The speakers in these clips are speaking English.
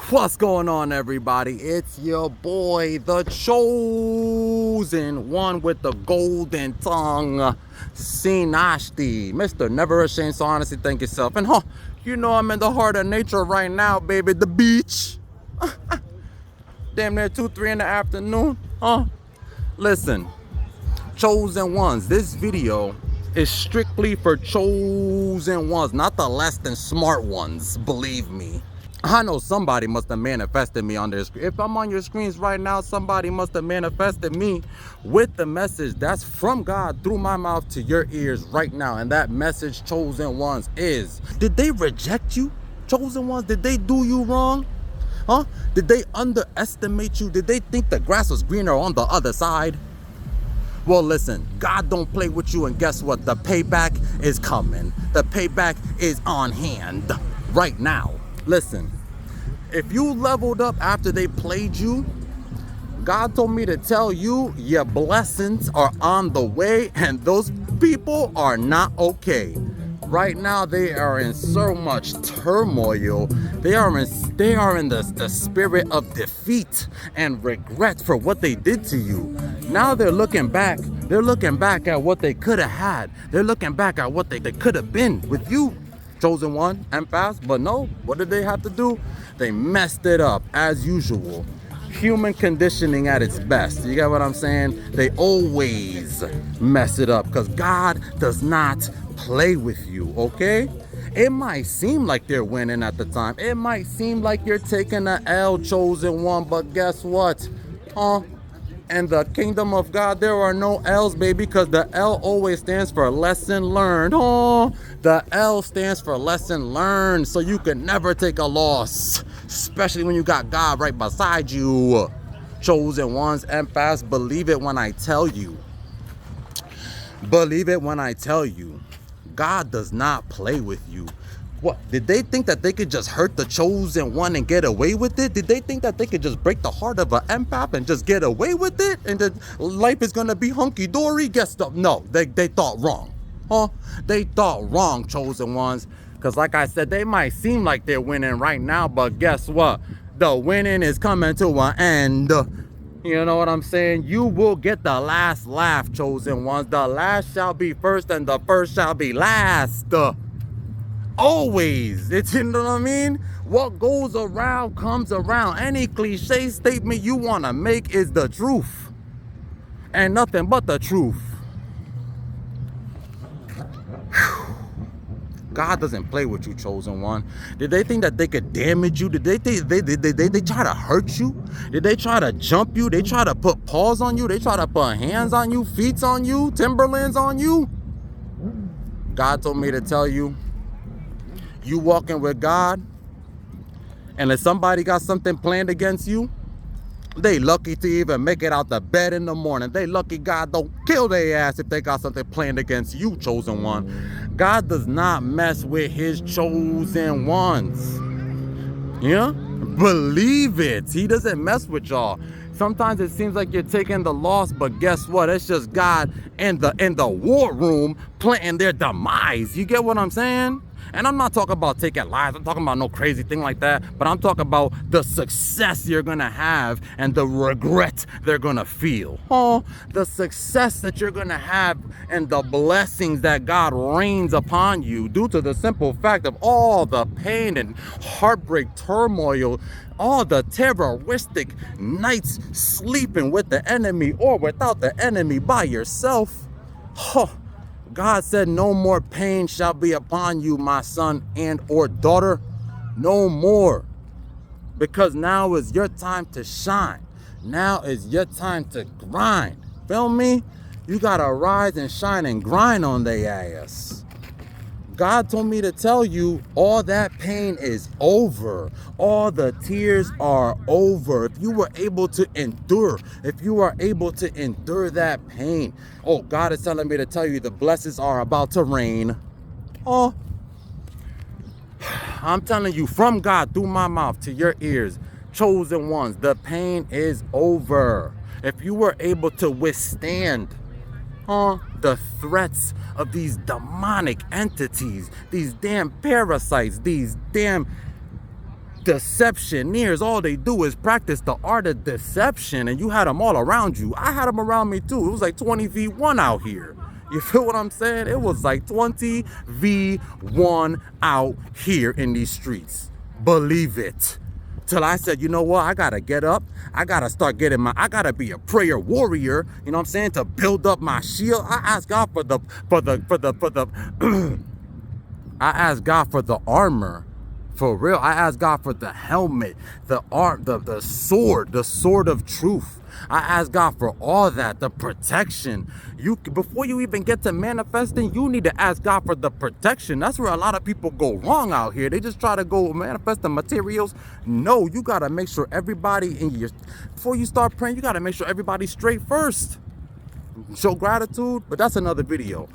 What's going on, everybody? It's your boy, the chosen one with the golden tongue, Sinashti, Mr. Never Ashamed. So honestly, thank yourself. And you know I'm in the heart of nature right now, baby. The beach. Damn near 2, 3 in the afternoon. Listen, chosen ones. This video is strictly for chosen ones, not the less than smart ones. Believe me. I know somebody must have manifested me on their screen. If I'm on your screens right now, somebody must have manifested me with the message that's from God through my mouth to your ears right now. And that message, chosen ones, is: did they reject you, chosen ones? Did they do you wrong? Did they underestimate you? Did they think the grass was greener on the other side? Well, listen, God don't play with you, and guess what? The payback is coming. The payback is on hand right now. Listen, if you leveled up after they played you, God told me to tell you your blessings are on the way, and those people are not okay. Right now, they are in so much turmoil. They are in the spirit of defeat and regret for what they did to you. Now they're looking back. They're looking back at what they could have had. They're looking back at what they could have been with you, chosen one, and fast. But no, what did they have to do? They messed it up as usual. Human conditioning at its best. You get what I'm saying? They always mess it up because God does not play with you, okay? It might seem like they're winning at the time. It might seem like you're taking an L, chosen one, but guess what? In the kingdom of God, there are no L's, baby, because the L always stands for lesson learned. The L stands for lesson learned, so you can never take a loss, especially when you got God right beside you. Chosen ones, and fast, believe it when I tell you. Believe it when I tell you. God does not play with you. What, did they think that they could just hurt the chosen one and get away with it? Did they think that they could just break the heart of an empath and just get away with it? And that life is gonna be hunky-dory? Guess no, they thought wrong. They thought wrong, chosen ones. Because like I said, they might seem like they're winning right now, but guess what? The winning is coming to an end. You know what I'm saying? You will get the last laugh, chosen ones. The last shall be first and the first shall be last. Always. It's, you know what I mean? What goes around comes around. Any cliche statement you want to make is the truth. And nothing but the truth. God doesn't play with you, chosen one. Did they think that they could damage you? Did they try to hurt you? Did they try to jump you? They try to put paws on you? They try to put hands on you, feet on you, Timberlands on you? God told me to tell you, you walking with God, and if somebody got something planned against you, they lucky to even make it out the bed in the morning. They lucky God don't kill their ass if they got something planned against you, chosen one. God does not mess with his chosen ones. Yeah? Believe it. He doesn't mess with y'all. Sometimes it seems like you're taking the loss, but guess what? It's just God in the war room planting their demise. You get what I'm saying? And I'm not talking about taking lives. I'm talking about no crazy thing like that. But I'm talking about the success you're going to have and the regret they're going to feel. The success that you're going to have and the blessings that God rains upon you due to the simple fact of all the pain and heartbreak, turmoil, all the terroristic nights sleeping with the enemy or without the enemy by yourself. God said, no more pain shall be upon you, my son and or daughter. No more. Because now is your time to shine. Now is your time to grind. Feel me? You got to rise and shine and grind on their ass. God told me to tell you all that pain is over. All the tears are over. If you were able to endure, if you are able to endure that pain, God is telling me to tell you the blessings are about to rain. I'm telling you from God through my mouth to your ears, chosen ones, the pain is over. If you were able to withstand the threats of these demonic entities, these damn parasites, these damn deceptioneers, all they do is practice the art of deception, and you had them all around you. I had them around me too. It was like 20v1 out here. You feel what I'm saying? It was like 20v1 out here in these streets. Believe it. Till I said, you know what? I gotta get up. I gotta start getting I gotta be a prayer warrior. You know what I'm saying? To build up my shield. I asked God for the I asked God for the armor. For real. I asked God for the helmet, the sword of truth. I asked God for all that, the protection. Before you even get to manifesting, you need to ask God for the protection. That's where a lot of people go wrong out here. They just try to go manifest the materials. No, you got to make sure everybody before you start praying, you got to make sure everybody's straight first. Show gratitude, but that's another video.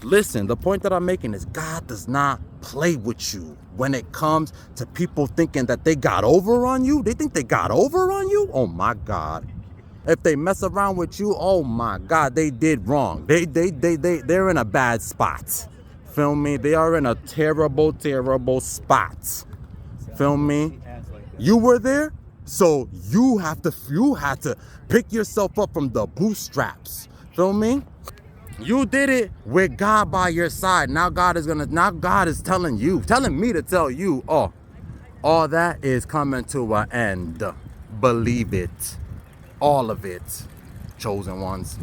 Listen, the point that I'm making is God does not play with you when it comes to people thinking that they got over on you. They think they got over on you. Oh my God. If they mess around with you, oh my God, they did wrong. They're in a bad spot. Feel me? They are in a terrible, terrible spot. Feel me? You were there, so you had to pick yourself up from the bootstraps. Feel me? You did it with God by your side. Now God is telling me to tell you, oh, all that is coming to an end. Believe it. All of it, chosen ones.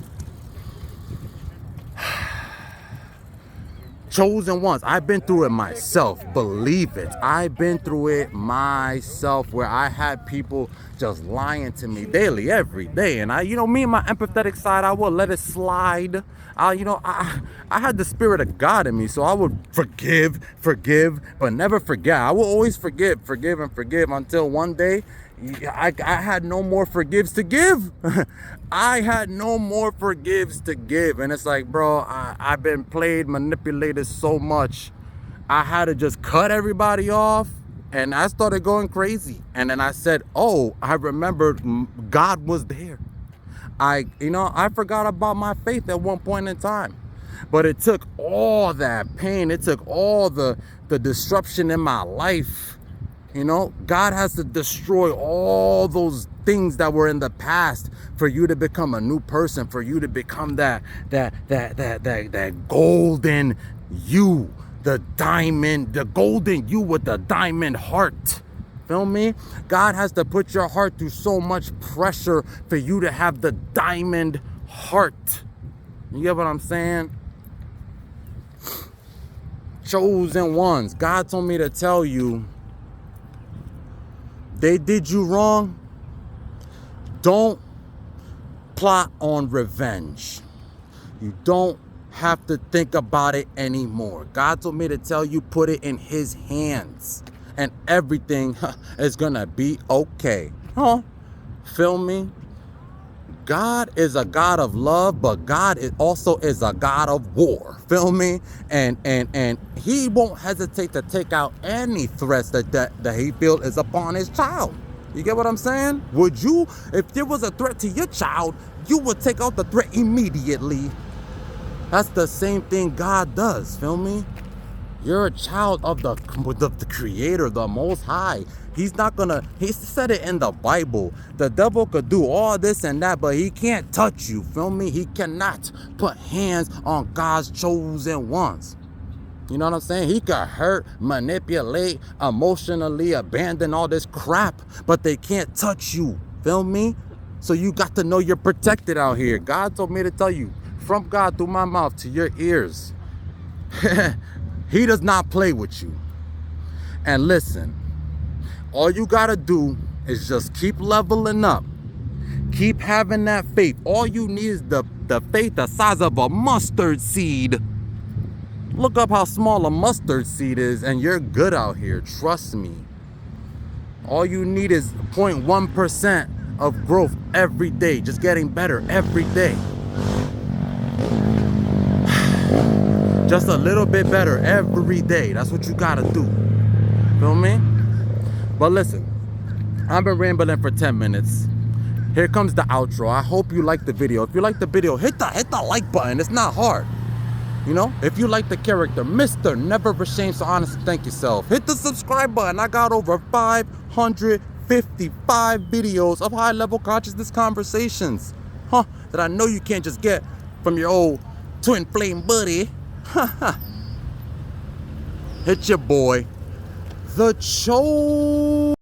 Chosen ones. I've been through it myself. Believe it. I've been through it myself where I had people just lying to me daily, every day. And me and my empathetic side, I would let it slide. I had the spirit of God in me, so I would forgive, but never forget. I will always forgive until one day I had no more forgives to give. I had no more forgives to give. And it's like, bro, I've been manipulated so much. I had to just cut everybody off. And I started going crazy. And then I said, oh, I remembered God was there. I forgot about my faith at one point in time. But it took all that pain. It took all the disruption in my life. God has to destroy all those things that were in the past for you to become a new person, for you to become that golden you, the golden you with the diamond heart. Feel me? God has to put your heart through so much pressure for you to have the diamond heart. You get what I'm saying? Chosen ones. God told me to tell you, they did you wrong. Don't plot on revenge. You don't have to think about it anymore. God told me to tell you, put it in His hands, and everything is gonna be okay. Feel me? God is a God of love, but God also is a God of war. Feel me? And He won't hesitate to take out any threats that He feels is upon His child. You get what I'm saying? Would you, if there was a threat to your child, you would take out the threat immediately. That's the same thing God does. Feel me? You're a child of the Creator, the Most High. He's not gonna, He said it in the Bible. The devil could do all this and that, but he can't touch you. Feel me? He cannot put hands on God's chosen ones. You know what I'm saying? He could hurt, manipulate, emotionally abandon all this crap, but they can't touch you. Feel me? So you got to know you're protected out here. God told me to tell you, from God through my mouth to your ears. He does not play with you. And listen, all you gotta do is just keep leveling up. Keep having that faith. All you need is the faith the size of a mustard seed. Look up how small a mustard seed is and you're good out here. Trust me. All you need is 0.1% of growth every day. Just getting better every day. Just a little bit better every day. That's what you gotta do. Feel me? But listen, I've been rambling for 10 minutes. Here comes the outro. I hope you like the video. If you like the video, hit the like button. It's not hard. If you like the character, Mr. Never Ashamed, so honestly, thank yourself. Hit the subscribe button. I got over 500 155 videos of high-level consciousness conversations, that I know you can't just get from your old twin flame buddy. Hit your boy, the Cho.